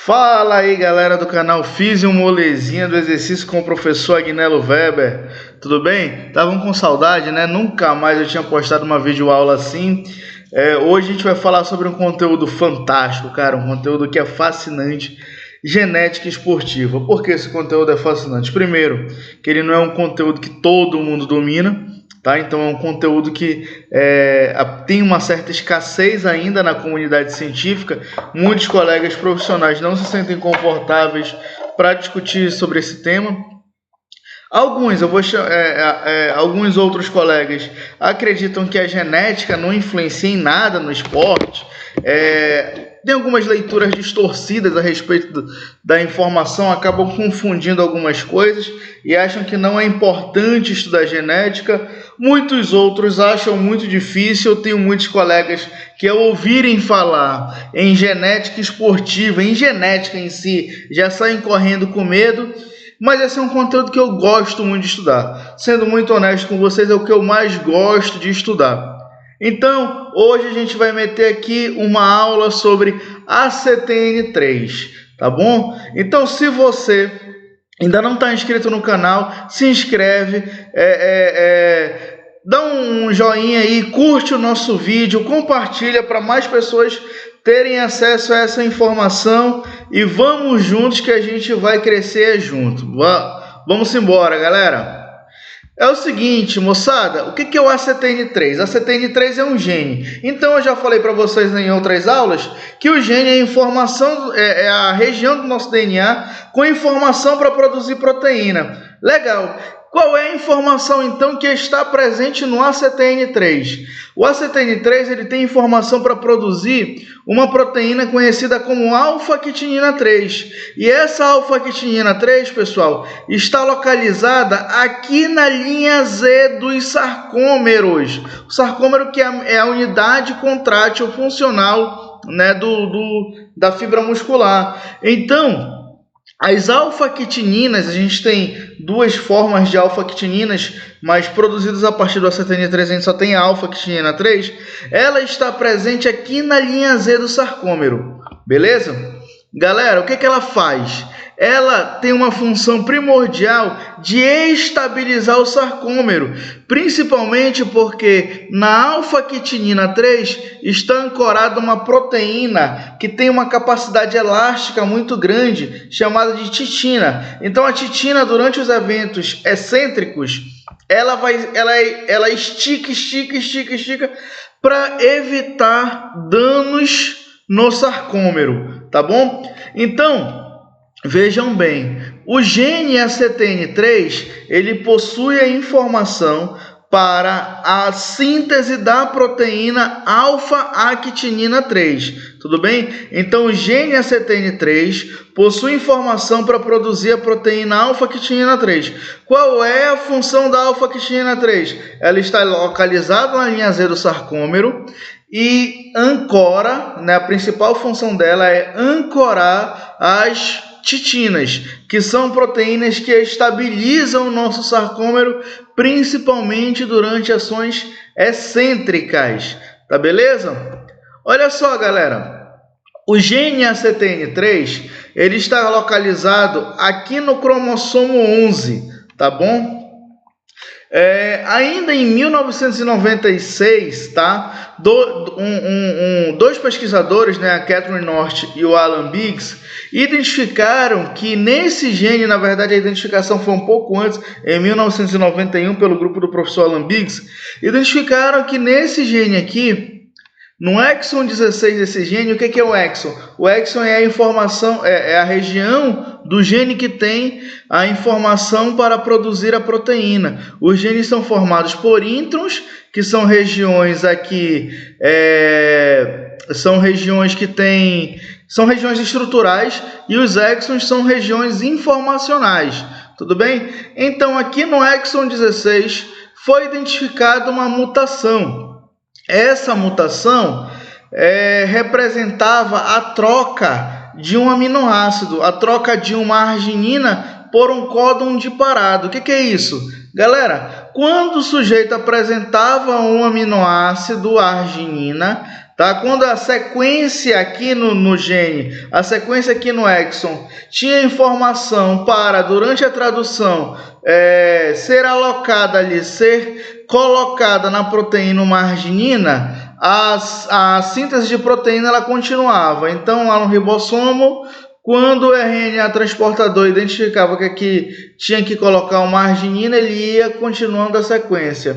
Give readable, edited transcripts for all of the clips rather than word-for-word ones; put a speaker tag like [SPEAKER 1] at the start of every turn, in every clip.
[SPEAKER 1] Fala aí, galera do canal Físio Molezinha do Exercício com o professor Agnello Weber. Tudo bem? Estavam com saudade, né? Nunca mais eu tinha postado uma videoaula assim. Hoje a gente vai falar sobre um conteúdo fantástico, cara. Um conteúdo que é fascinante. Genética esportiva. Por que esse conteúdo é fascinante? Primeiro, que ele não é um conteúdo que todo mundo domina. Tá? Então é um conteúdo que tem uma certa escassez ainda na comunidade científica. Muitos colegas profissionais não se sentem confortáveis para discutir sobre esse tema. Alguns outros colegas acreditam que a genética não influencia em nada no esporte. Tem algumas leituras distorcidas a respeito da informação, acabam confundindo algumas coisas e acham que não é importante estudar genética. Muitos outros acham muito difícil. Eu tenho muitos colegas que, ao ouvirem falar em genética esportiva, em genética em si, já saem correndo com medo. Mas esse é um conteúdo que eu gosto muito de estudar. Sendo muito honesto com vocês, é o que eu mais gosto de estudar. Então, hoje a gente vai meter aqui uma aula sobre ACTN3, tá bom? Então, se você ainda não está inscrito no canal, se inscreve, dá um joinha aí, curte o nosso vídeo, compartilha para mais pessoas terem acesso a essa informação e vamos juntos que a gente vai crescer junto. Vamos embora, galera. É o seguinte, moçada, o que é o ACTN3? ACTN3 é um gene. Então eu já falei para vocês em outras aulas que o gene é a informação, é a região do nosso DNA com informação para produzir proteína. Legal. Qual é a informação, então, que está presente no ACTN3? O ACTN3 ele tem informação para produzir uma proteína conhecida como alfa-quitinina 3. E essa alfa-quitinina 3, pessoal, está localizada aqui na linha Z dos sarcômeros. O sarcômero que é a unidade contrátil funcional, né, da fibra muscular. Então, as alfa-quitininas, a gente tem duas formas de alfa-quitininas, mas produzidas a partir do ACTN3, a gente só tem a alfa-quitinina 3. Ela está presente aqui na linha Z do sarcômero, beleza? Galera, o que ela faz? Ela tem uma função primordial de estabilizar o sarcômero, principalmente porque na alfa-quitinina 3 está ancorada uma proteína que tem uma capacidade elástica muito grande, chamada de titina. Então a titina, durante os eventos excêntricos, ela estica para evitar danos no sarcômero, tá bom? Então, vejam bem, o gene ACTN3, ele possui a informação para a síntese da proteína alfa-actinina 3, tudo bem? Então, o gene ACTN3 possui informação para produzir a proteína alfa-actinina 3. Qual é a função da alfa-actinina 3? Ela está localizada na linha Z do sarcômero e ancora, né, a principal função dela é ancorar as titinas, que são proteínas que estabilizam o nosso sarcômero, principalmente durante ações excêntricas, tá beleza? Olha só, galera, o gene ACTN3, ele está localizado aqui no cromossomo 11, tá bom? Ainda em 1996, tá? Dois pesquisadores, né, a Catherine North e o Alan Biggs, identificaram que nesse gene, na verdade a identificação foi um pouco antes, em 1991, pelo grupo do professor Alan Biggs, identificaram que nesse gene aqui, no exon 16 desse gene, o que é o exon? O exon é a informação, é a região do gene que tem a informação para produzir a proteína. Os genes são formados por introns, que são regiões aqui, são regiões estruturais, e os exons são regiões informacionais, tudo bem? Então, aqui no exon 16 foi identificada uma mutação. Essa mutação representava a troca de um aminoácido, a troca de uma arginina por um códon de parado. O que é isso? Galera, quando o sujeito apresentava um aminoácido, arginina, tá? Quando a sequência aqui no gene, a sequência aqui no exon, tinha informação para, durante a tradução, ser alocada ali, ser colocada na proteína uma arginina, a síntese de proteína ela continuava. Então, lá no ribossomo, quando o RNA transportador identificava que aqui tinha que colocar uma arginina, ele ia continuando a sequência.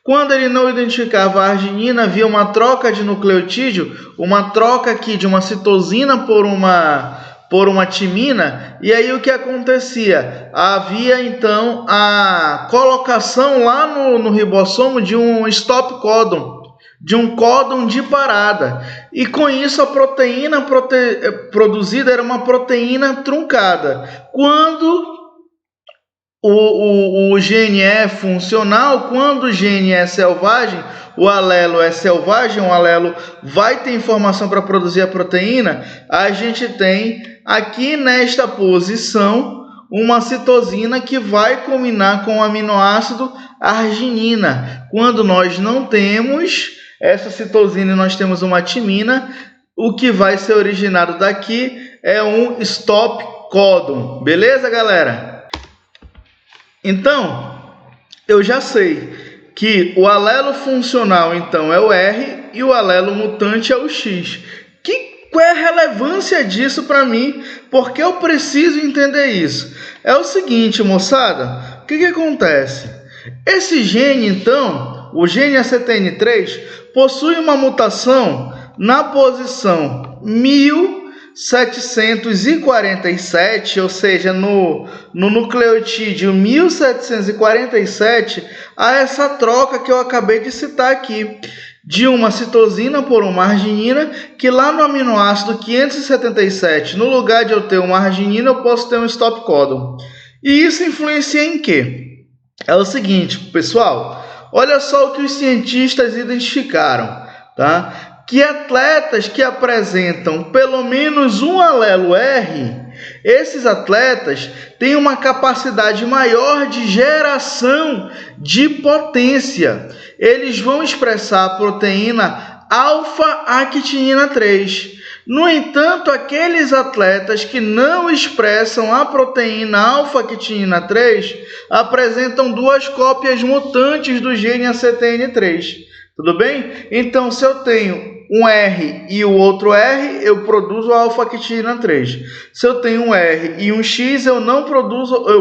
[SPEAKER 1] Quando ele não identificava a arginina, havia uma troca de nucleotídeo, uma troca aqui de uma citosina por uma timina, e aí o que acontecia? Havia então a colocação lá no ribossomo de um stop códon, de um códon de parada, e com isso a proteína produzida era uma proteína truncada. Quando o gene é funcional, quando o gene é selvagem, o alelo é selvagem, o alelo vai ter informação para produzir a proteína, a gente tem aqui nesta posição uma citosina que vai combinar com o aminoácido arginina. Quando nós não temos essa citosina e nós temos uma timina, o que vai ser originado daqui é um stop códon. Beleza, galera? Então, eu já sei que o alelo funcional, então, é o R e o alelo mutante é o X. Qual é a relevância disso para mim? Porque eu preciso entender isso. É o seguinte, moçada, o que acontece? Esse gene, então, o gene ACTN3, possui uma mutação na posição 1747, ou seja, no nucleotídeo 1747, há essa troca que eu acabei de citar aqui, de uma citosina por uma arginina, que lá no aminoácido 577, no lugar de eu ter uma arginina, eu posso ter um stop códon. E isso influencia em quê? É o seguinte, pessoal, olha só o que os cientistas identificaram, tá? Que atletas que apresentam pelo menos um alelo R, esses atletas têm uma capacidade maior de geração de potência. Eles vão expressar a proteína alfa-actinina 3. No entanto, aqueles atletas que não expressam a proteína alfa-actinina 3 apresentam duas cópias mutantes do gene ACTN3. Tudo bem? Então, se eu tenho um R e o outro R, eu produzo a alfa-actinina 3. Se eu tenho um R e um X, eu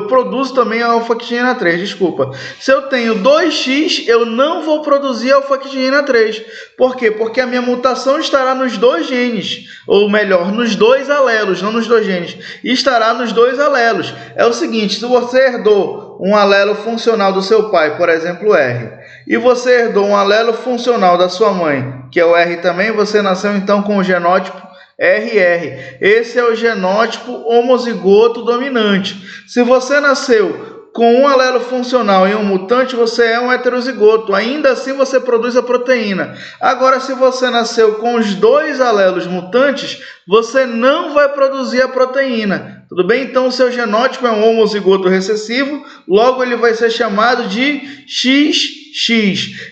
[SPEAKER 1] produzo também a alfa-actinina 3, desculpa. Se eu tenho 2X, eu não vou produzir a alfa-actinina 3. Por quê? Porque a minha mutação estará nos dois genes, ou melhor, nos dois alelos, não nos dois genes. Estará nos dois alelos. É o seguinte, se você herdou um alelo funcional do seu pai, por exemplo, R, e você herdou um alelo funcional da sua mãe, que é o R também, você nasceu então com o genótipo RR. Esse é o genótipo homozigoto dominante. Se você nasceu com um alelo funcional e um mutante, você é um heterozigoto. Ainda assim você produz a proteína. Agora, se você nasceu com os dois alelos mutantes, você não vai produzir a proteína. Tudo bem? Então, o seu genótipo é um homozigoto recessivo, logo ele vai ser chamado de XX.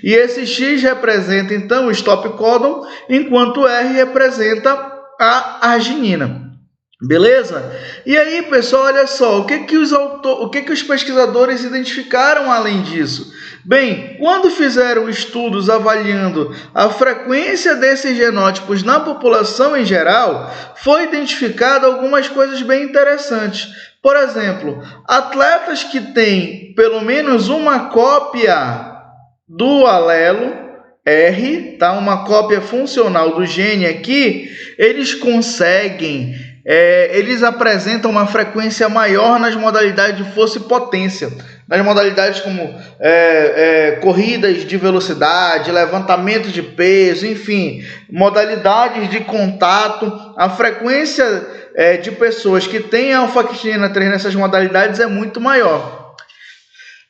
[SPEAKER 1] E esse X representa, então, o stop códon, enquanto o R representa a arginina. Beleza? E aí, pessoal, olha só, o que os pesquisadores identificaram além disso? Bem, quando fizeram estudos avaliando a frequência desses genótipos na população em geral, foi identificado algumas coisas bem interessantes. Por exemplo, atletas que têm pelo menos uma cópia do alelo R, tá? Uma cópia funcional do gene aqui, eles apresentam uma frequência maior nas modalidades de força e potência, nas modalidades como corridas de velocidade, levantamento de peso, enfim, modalidades de contato. A frequência de pessoas que têm alfa-actinina 3 nessas modalidades é muito maior.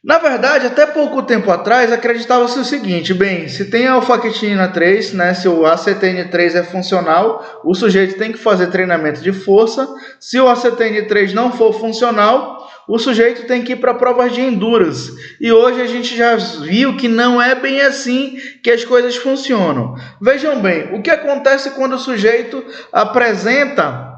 [SPEAKER 1] Na verdade, até pouco tempo atrás, acreditava-se o seguinte: bem, se tem alfa-actinina 3, né, se o ACTN3 é funcional, o sujeito tem que fazer treinamento de força. Se o ACTN3 não for funcional, o sujeito tem que ir para provas de endurance. E hoje a gente já viu que não é bem assim que as coisas funcionam. Vejam bem, o que acontece quando o sujeito apresenta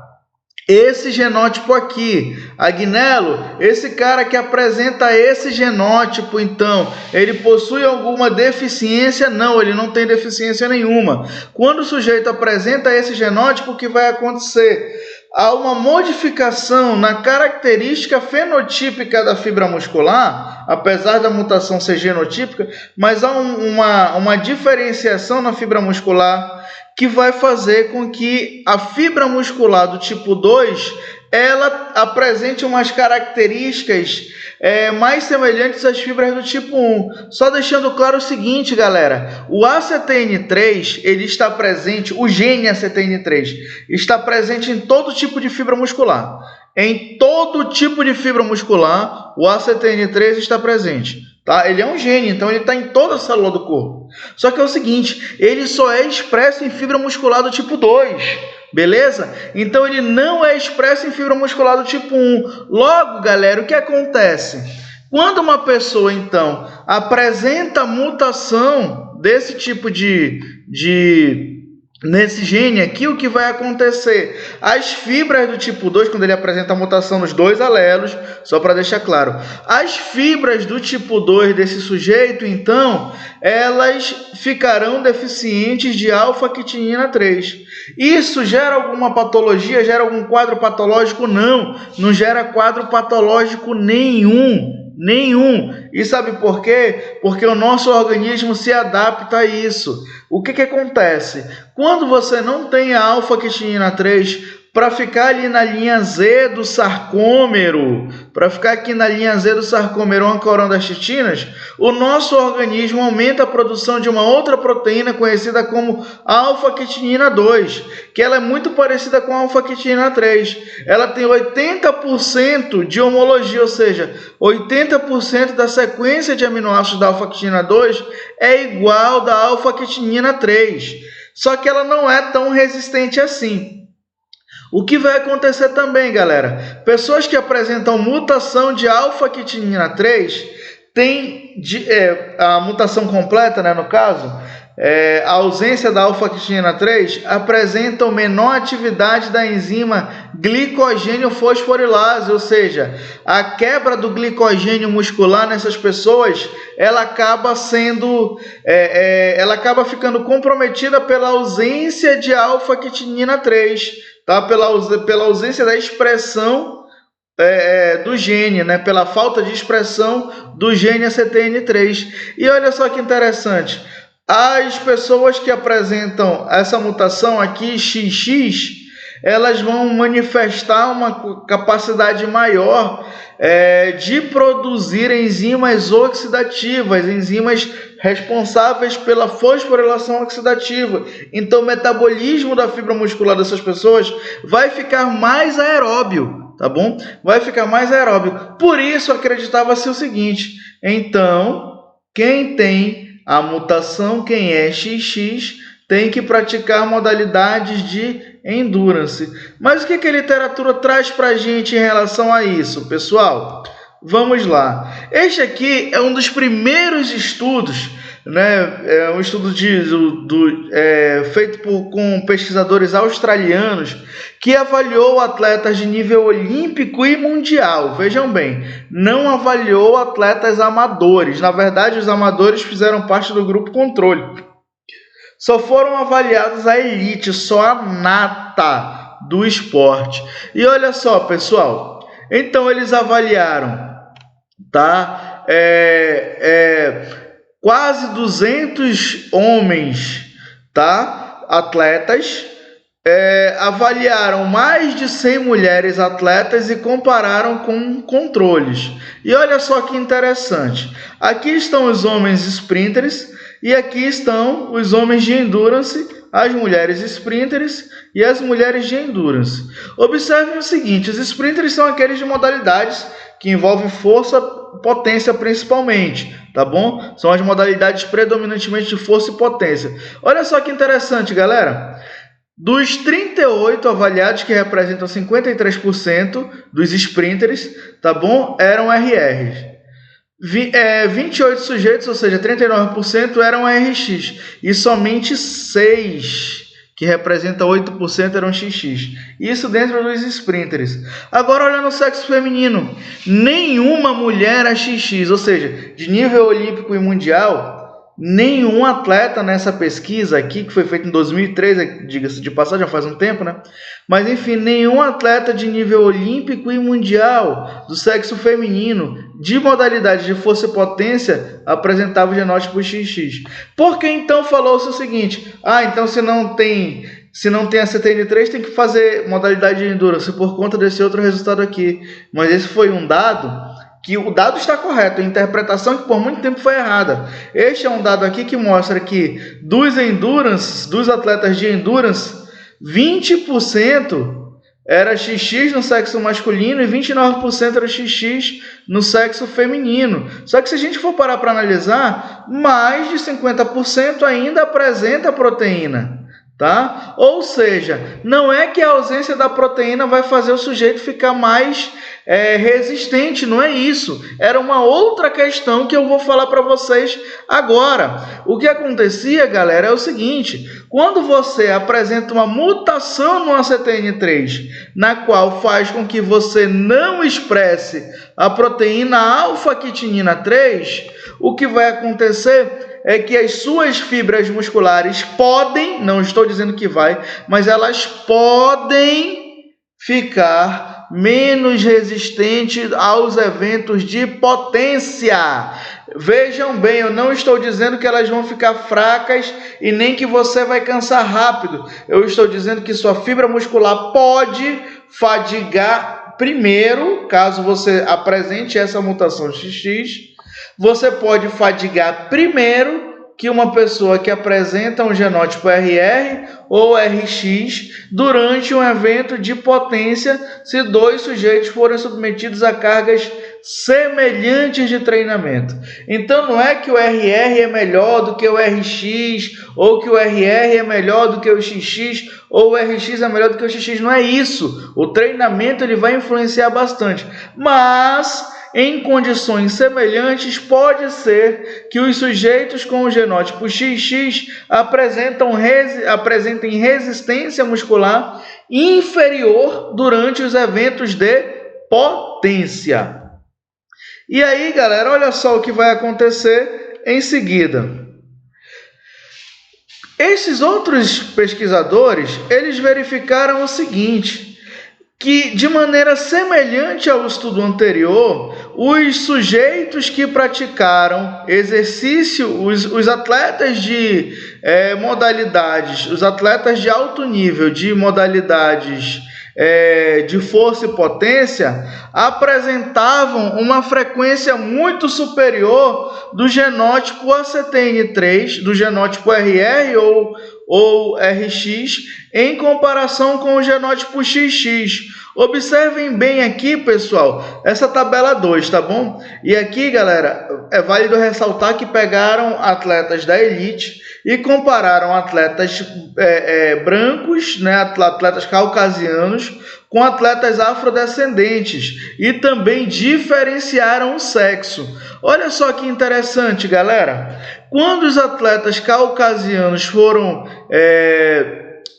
[SPEAKER 1] esse genótipo aqui? Agnello, esse cara que apresenta esse genótipo, então, ele possui alguma deficiência? Não, ele não tem deficiência nenhuma. Quando o sujeito apresenta esse genótipo, o que vai acontecer? Há uma modificação na característica fenotípica da fibra muscular, apesar da mutação ser genotípica, mas há uma diferenciação na fibra muscular que vai fazer com que a fibra muscular do tipo 2 ela apresente umas características mais semelhantes às fibras do tipo 1. Só deixando claro o seguinte, galera, o ACTN3, ele está presente, o gene ACTN3, está presente em todo tipo de fibra muscular. Em todo tipo de fibra muscular, o ACTN3 está presente. Tá? Ele é um gene, então ele está em toda a célula do corpo. Só que é o seguinte, ele só é expresso em fibra muscular do tipo 2. Beleza? Então ele não é expresso em fibra muscular do tipo 1. Logo, galera, o que acontece? Quando uma pessoa, então, apresenta mutação desse tipo nesse gene aqui, o que vai acontecer? As fibras do tipo 2, quando ele apresenta a mutação nos dois alelos, só para deixar claro, as fibras do tipo 2 desse sujeito, então, elas ficarão deficientes de alfa-quitinina 3. Isso gera alguma patologia? Gera algum quadro patológico? Não, não gera quadro patológico nenhum. E sabe por quê? Porque o nosso organismo se adapta a isso. O que acontece? Quando você não tem a alfa-quitinina 3 para ficar ali na linha Z do sarcômero, uma corondastinas, o nosso organismo aumenta a produção de uma outra proteína conhecida como alfa-quitinina 2, que ela é muito parecida com a alfa-quitinina 3. Ela tem 80% de homologia, ou seja, 80% da sequência de aminoácidos da alfa-quitinina 2 é igual da alfa-quitinina 3. Só que ela não é tão resistente assim. O que vai acontecer também, galera? Pessoas que apresentam mutação de alfa-quitinina 3 tem a mutação completa, né, no caso, a ausência da alfa-quitinina 3, apresentam menor atividade da enzima glicogênio fosforilase, ou seja, a quebra do glicogênio muscular nessas pessoas, ela acaba ficando comprometida pela ausência de alfa-quitinina 3, tá? Pela ausência da expressão do gene, né? Pela falta de expressão do gene ACTN3. E olha só que interessante, as pessoas que apresentam essa mutação aqui, XX, elas vão manifestar uma capacidade maior de produzir enzimas oxidativas, enzimas responsáveis pela fosforilação oxidativa. Então, o metabolismo da fibra muscular dessas pessoas vai ficar mais aeróbio, tá bom? Vai ficar mais aeróbio. Por isso, acreditava-se o seguinte, então, quem tem a mutação, quem é XX, tem que praticar modalidades de endurance. Mas o que a literatura traz para a gente em relação a isso, pessoal? Vamos lá. Este aqui é um dos primeiros estudos, né? É um estudo feito com pesquisadores australianos que avaliou atletas de nível olímpico e mundial. Vejam bem, não avaliou atletas amadores. Na verdade, os amadores fizeram parte do grupo controle. Só foram avaliados a elite, só a nata do esporte. E olha só, pessoal, então eles avaliaram, tá? Quase 200 homens, tá? Atletas, avaliaram mais de 100 mulheres atletas e compararam com controles. E olha só que interessante, aqui estão os homens sprinters e aqui estão os homens de endurance, as mulheres sprinters e as mulheres de endurance. Observem o seguinte, os sprinters são aqueles de modalidades que envolvem força, potência principalmente, tá bom? São as modalidades predominantemente de força e potência. Olha só que interessante, galera. Dos 38 avaliados, que representam 53% dos sprinters, tá bom? Eram RRs. 28 sujeitos, ou seja, 39% eram RX. E somente 6, que representa 8%, eram XX. Isso dentro dos sprinters. Agora, olhando o sexo feminino, nenhuma mulher é XX, ou seja, de nível olímpico e mundial, nenhum atleta nessa pesquisa aqui, que foi feita em 2003, diga-se de passagem, já faz um tempo, né? Mas enfim, nenhum atleta de nível olímpico e mundial do sexo feminino, de modalidade de força e potência, apresentava o genótipo XX. Por que então falou-se o seguinte: então se não tem a CTN3, tem que fazer modalidade de endurance por conta desse outro resultado aqui. Mas esse foi um dado que o dado está correto, a interpretação que por muito tempo foi errada. Este é um dado aqui que mostra que dos atletas de endurance, 20% era XX no sexo masculino e 29% era XX no sexo feminino. Só que se a gente for parar para analisar, mais de 50% ainda apresenta proteína. Tá? Ou seja, não é que a ausência da proteína vai fazer o sujeito ficar mais resistente, não é isso. Era uma outra questão que eu vou falar para vocês agora. O que acontecia, galera, é o seguinte: quando você apresenta uma mutação no ACTN3, na qual faz com que você não expresse a proteína alfa-quitinina 3, o que vai acontecer é que as suas fibras musculares podem, não estou dizendo que vai, mas elas podem ficar menos resistentes aos eventos de potência. Vejam bem, eu não estou dizendo que elas vão ficar fracas e nem que você vai cansar rápido. Eu estou dizendo que sua fibra muscular pode fadigar primeiro, caso você apresente essa mutação XX. Você pode fadigar primeiro que uma pessoa que apresenta um genótipo RR ou RX durante um evento de potência, se dois sujeitos forem submetidos a cargas semelhantes de treinamento. Então não é que o RR é melhor do que o RX, ou que o RR é melhor do que o XX, ou o RX é melhor do que o XX, não é isso. O treinamento ele vai influenciar bastante, mas em condições semelhantes, pode ser que os sujeitos com o genótipo XX apresentem resistência muscular inferior durante os eventos de potência. E aí, galera, olha só o que vai acontecer em seguida. Esses outros pesquisadores, eles verificaram o seguinte: que de maneira semelhante ao estudo anterior, os sujeitos que praticaram exercício, os atletas de modalidades, os atletas de alto nível de modalidades de força e potência, apresentavam uma frequência muito superior do genótipo ACTN3, do genótipo RR ou RX, em comparação com o genótipo XX. Observem bem aqui, pessoal, essa tabela 2, tá bom? E aqui, galera, é válido ressaltar que pegaram atletas da elite e compararam atletas brancos, né, atletas caucasianos, com atletas afrodescendentes e também diferenciaram o sexo. Olha só que interessante, galera. Quando os atletas caucasianos foram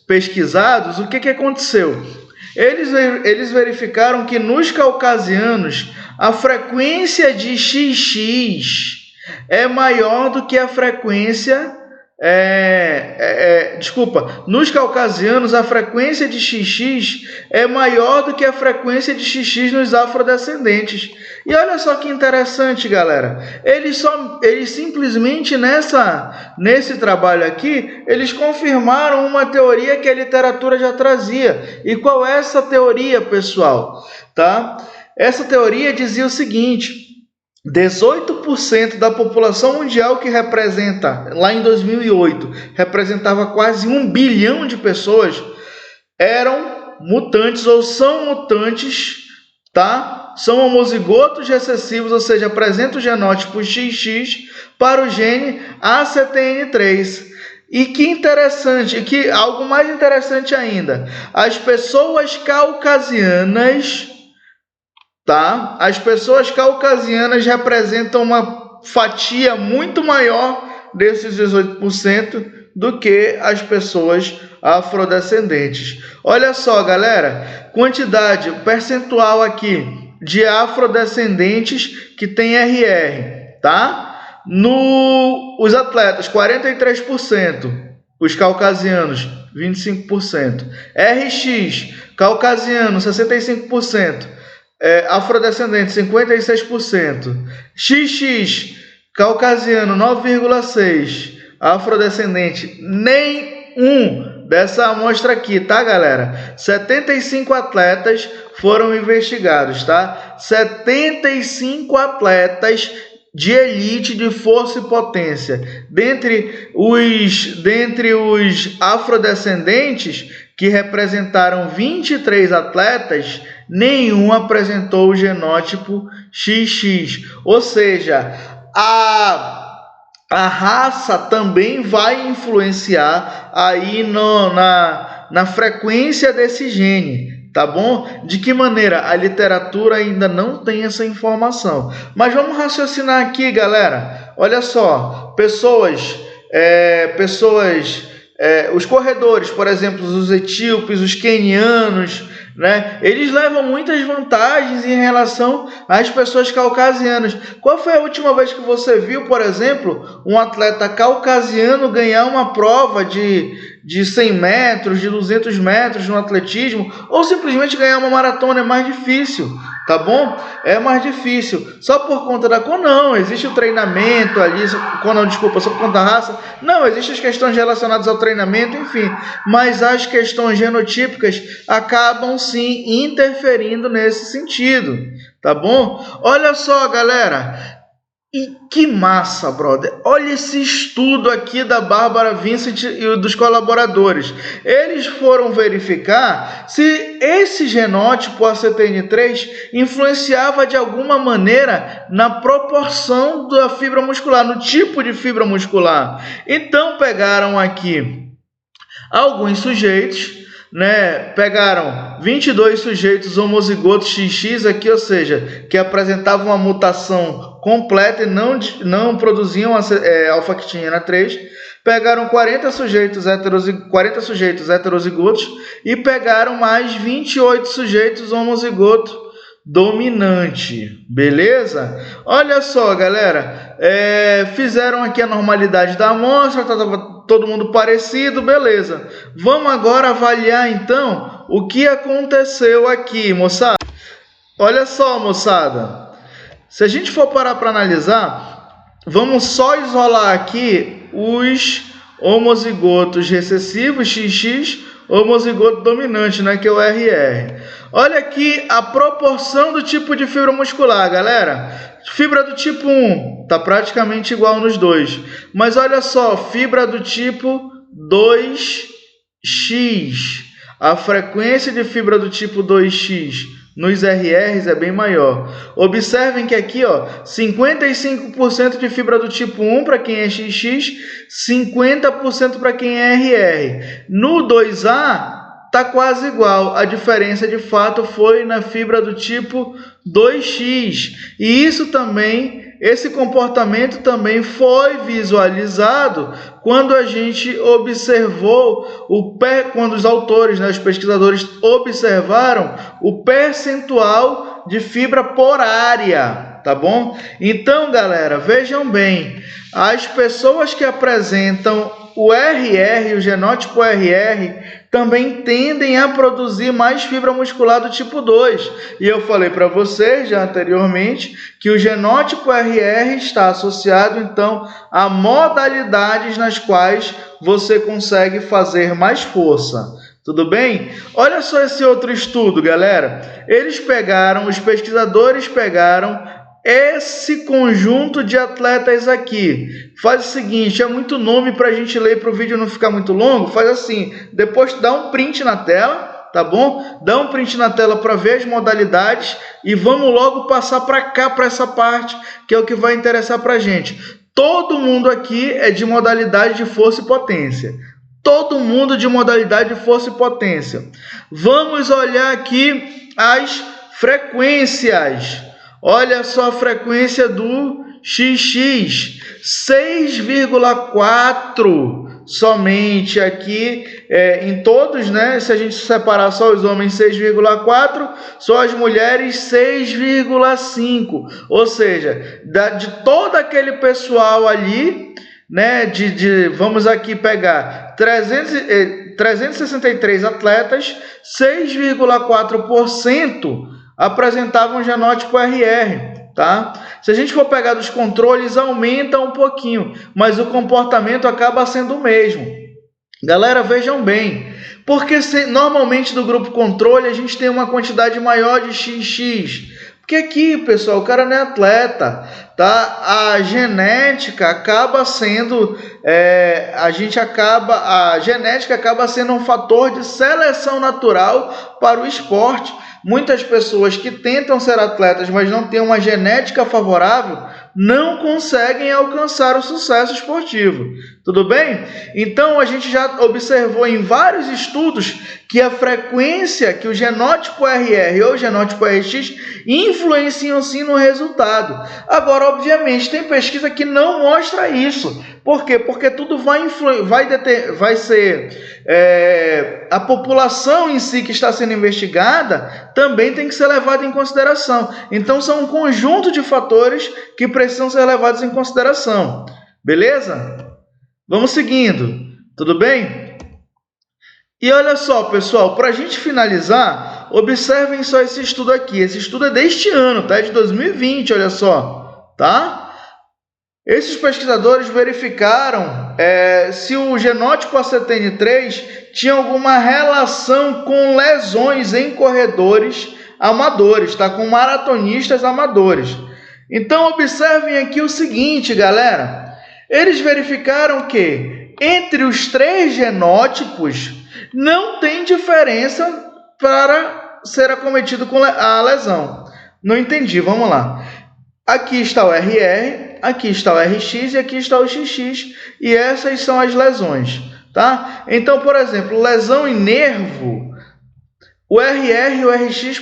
[SPEAKER 1] pesquisados, o que aconteceu? Eles verificaram que nos caucasianos a frequência de XX é maior do que a frequência... nos caucasianos a frequência de XX é maior do que a frequência de XX nos afrodescendentes. E olha só que interessante, galera. Eles simplesmente nesse trabalho aqui, eles confirmaram uma teoria que a literatura já trazia. E qual é essa teoria, pessoal? Tá? Essa teoria dizia o seguinte: 18% da população mundial, que representa, lá em 2008, representava quase 1 bilhão de pessoas, eram mutantes ou são mutantes, tá? São homozigotos recessivos, ou seja, apresentam o genótipo XX para o gene ACTN3. E que interessante, que algo mais interessante ainda, as pessoas caucasianas, tá? As pessoas caucasianas representam uma fatia muito maior desses 18% do que as pessoas afrodescendentes. Olha só, galera, quantidade percentual aqui de afrodescendentes que tem RR, tá? Os atletas, 43%, os caucasianos, 25%, RX, caucasiano, 65%, afrodescendente, 56%, XX, caucasiano, 9,6%, afrodescendente, nenhum dessa amostra aqui, tá, galera? 75 atletas foram investigados, tá? 75 atletas de elite, de força e potência. Dentre os afrodescendentes, que representaram 23 atletas, nenhum apresentou o genótipo XX. Ou seja, a raça também vai influenciar aí na frequência desse gene. Tá bom? De que maneira? A literatura ainda não tem essa informação. Mas vamos raciocinar aqui, galera. Olha só, os corredores, por exemplo, os etíopes, os quenianos, né? Eles levam muitas vantagens em relação às pessoas caucasianas. Qual foi a última vez que você viu, por exemplo, um atleta caucasiano ganhar uma prova de 100 metros, de 200 metros no atletismo, ou simplesmente ganhar uma maratona? É mais difícil, tá bom? É mais difícil. Só por conta da cor, não. Existe o treinamento ali, só por conta da raça. Não, existem as questões relacionadas ao treinamento, enfim. Mas as questões genotípicas acabam, sim, interferindo nesse sentido, tá bom? Olha só, galera. E que massa, brother. Olha esse estudo aqui da Bárbara Vincent e dos colaboradores. Eles foram verificar se esse genótipo ACTN3 influenciava de alguma maneira na proporção da fibra muscular, no tipo de fibra muscular. Então pegaram aqui alguns sujeitos, né? Pegaram 22 sujeitos homozigotos XX aqui, ou seja, que apresentavam uma mutação completa e não produziam alfa-actinina 3. Pegaram 40 sujeitos heterozigotos e pegaram mais 28 sujeitos homozigotos dominante, beleza? Olha só, galera, fizeram aqui a normalidade da amostra, estava todo mundo parecido, beleza. Vamos agora avaliar então o que aconteceu aqui, moçada. Olha só, moçada, se a gente for parar para analisar, vamos só isolar aqui os homozigotos recessivos, XX, homozigoto dominante, né, que é o RR. Olha aqui a proporção do tipo de fibra muscular, galera. Fibra do tipo 1 está praticamente igual nos dois. Mas olha só, fibra do tipo 2X. A frequência de fibra do tipo 2X nos RRs é bem maior. Observem que aqui, ó, 55% de fibra do tipo 1 para quem é XX, 50% para quem é RR. No 2A, está quase igual. A diferença, de fato, foi na fibra do tipo 2X. E isso também, esse comportamento também foi visualizado quando a gente observou quando os autores, né, os pesquisadores observaram o percentual de fibra por área, tá bom? Então, galera, vejam bem, as pessoas que apresentam o RR, o genótipo RR, também tendem a produzir mais fibra muscular do tipo 2. E eu falei para vocês já anteriormente que o genótipo RR está associado, então, a modalidades nas quais você consegue fazer mais força. Tudo bem? Olha só esse outro estudo, galera. Os pesquisadores pegaram esse conjunto de atletas aqui. Faz o seguinte, é muito nome para a gente ler, para o vídeo não ficar muito longo. Faz assim, depois dá um print na tela, tá bom? Dá um print na tela para ver as modalidades e vamos logo passar para cá, para essa parte, que é o que vai interessar para a gente. Todo mundo aqui é de modalidade de força e potência. Todo mundo de modalidade de força e potência. Vamos olhar aqui as frequências. Olha só a frequência do XX, 6,4 somente aqui em todos, né? Se a gente separar só os homens, 6,4, só as mulheres, 6,5. Ou seja, de todo aquele pessoal ali, né? Vamos aqui pegar 363 atletas, 6,4% apresentavam genótipo RR. Tá? Se a gente for pegar dos controles, aumenta um pouquinho, mas o comportamento acaba sendo o mesmo. Galera, vejam bem, porque normalmente do grupo controle a gente tem uma quantidade maior de XX, porque aqui, pessoal, o cara não é atleta, tá? A genética acaba sendo, a genética acaba sendo um fator de seleção natural para o esporte. Muitas pessoas que tentam ser atletas, mas não têm uma genética favorável, não conseguem alcançar o sucesso esportivo. Tudo bem? Então, a gente já observou em vários estudos que a frequência que o genótipo RR ou o genótipo RX influenciam sim no resultado. Agora, obviamente, tem pesquisa que não mostra isso. Por quê? Porque tudo vai ser... a população em si que está sendo investigada também tem que ser levada em consideração. Então, são um conjunto de fatores que precisam ser levados em consideração. Beleza? Vamos seguindo. Tudo bem? E olha só, pessoal, para a gente finalizar, observem só esse estudo aqui. Esse estudo é deste ano, tá? É de 2020, olha só. Tá? Esses pesquisadores verificaram se o genótipo ACTN3 tinha alguma relação com lesões em corredores amadores, tá? Com maratonistas amadores. Então, observem aqui o seguinte, galera. Eles verificaram que entre os 3 genótipos não tem diferença para ser acometido com a lesão. Não entendi, vamos lá. Aqui está o RR, aqui está o RX e aqui está o XX, e essas são as lesões, tá? Então, por exemplo, lesão em nervo, o RR e o RX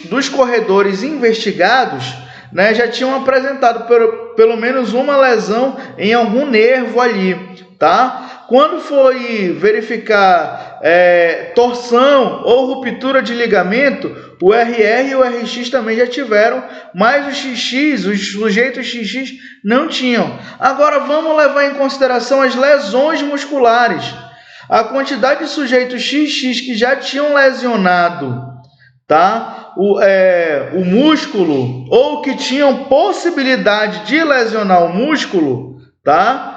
[SPEAKER 1] dos corredores investigados, né, já tinham apresentado pelo menos uma lesão em algum nervo ali, tá? Quando foi verificar torção ou ruptura de ligamento, o RR e o RX também já tiveram, mas o XX, os sujeitos XX não tinham. Agora vamos levar em consideração as lesões musculares. A quantidade de sujeitos XX que já tinham lesionado, tá? O músculo, ou que tinham possibilidade de lesionar o músculo, tá?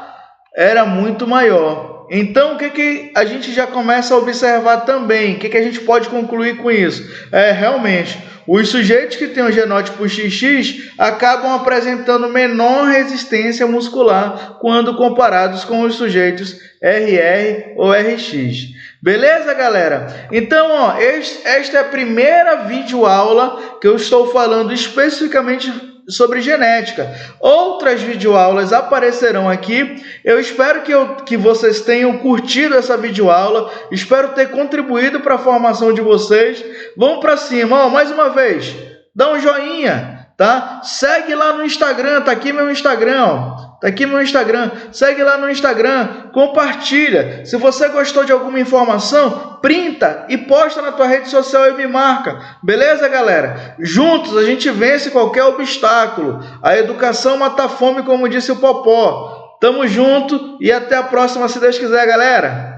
[SPEAKER 1] Era muito maior. Então, o que a gente já começa a observar também? O que a gente pode concluir com isso? Realmente, os sujeitos que têm o genótipo XX acabam apresentando menor resistência muscular quando comparados com os sujeitos RR ou RX. Beleza, galera? Então, ó, esta é a primeira videoaula que eu estou falando especificamente sobre genética. Outras videoaulas aparecerão aqui. Eu espero que vocês tenham curtido essa videoaula. Espero ter contribuído para a formação de vocês. Vamos para cima, ó, mais uma vez. Dá um joinha, tá? Segue lá no Instagram, tá aqui meu Instagram, ó. Tá aqui meu Instagram, segue lá no Instagram, compartilha. Se você gostou de alguma informação, printa e posta na tua rede social e me marca. Beleza, galera? Juntos a gente vence qualquer obstáculo. A educação mata a fome, como disse o Popó. Tamo junto e até a próxima, se Deus quiser, galera.